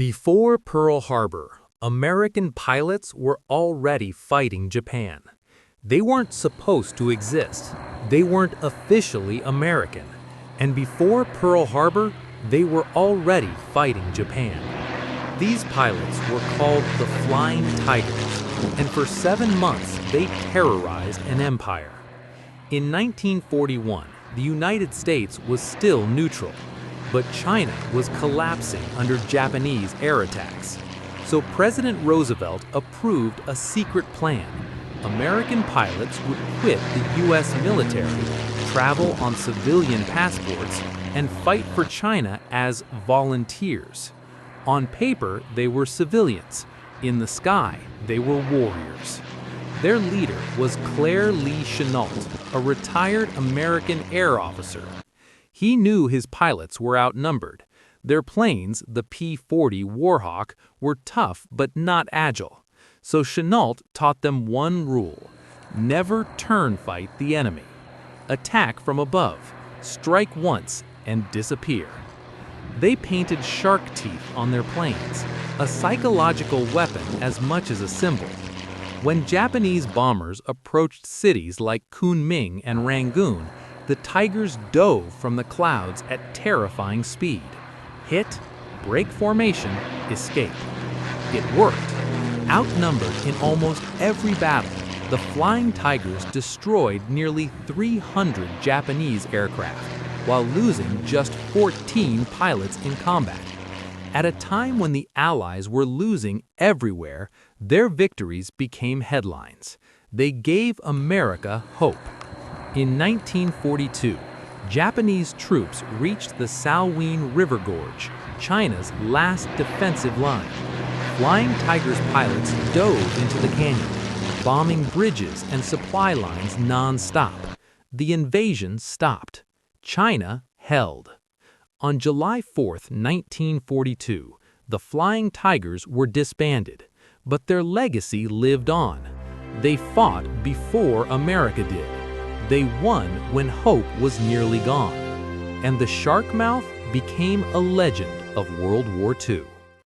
Before Pearl Harbor, American pilots were already fighting Japan. They weren't supposed to exist. They weren't officially American. And before Pearl Harbor, they were already fighting Japan. These pilots were called the Flying Tigers, and for 7 months they terrorized an empire. In 1941, the United States was still neutral, but China was collapsing under Japanese air attacks. So President Roosevelt approved a secret plan. American pilots would quit the U.S. military, travel on civilian passports, and fight for China as volunteers. On paper, they were civilians. In the sky, they were warriors. Their leader was Claire Lee Chennault, a retired American air officer. He knew his pilots were outnumbered. Their planes, the P-40 Warhawk, were tough but not agile. So Chennault taught them one rule: never turn fight the enemy. Attack from above, strike once, and disappear. They painted shark teeth on their planes, a psychological weapon as much as a symbol. When Japanese bombers approached cities like Kunming and Rangoon, the Tigers dove from the clouds at terrifying speed. Hit, break formation, escape. It worked. Outnumbered in almost every battle, the Flying Tigers destroyed nearly 300 Japanese aircraft, while losing just 14 pilots in combat. At a time when the Allies were losing everywhere, their victories became headlines. They gave America hope. In 1942, Japanese troops reached the Salween River Gorge, China's last defensive line. Flying Tigers pilots dove into the canyon, bombing bridges and supply lines non-stop. The invasion stopped. China held. On July 4, 1942, the Flying Tigers were disbanded, but their legacy lived on. They fought before America did. They won when hope was nearly gone. And the Shark Mouth became a legend of World War II.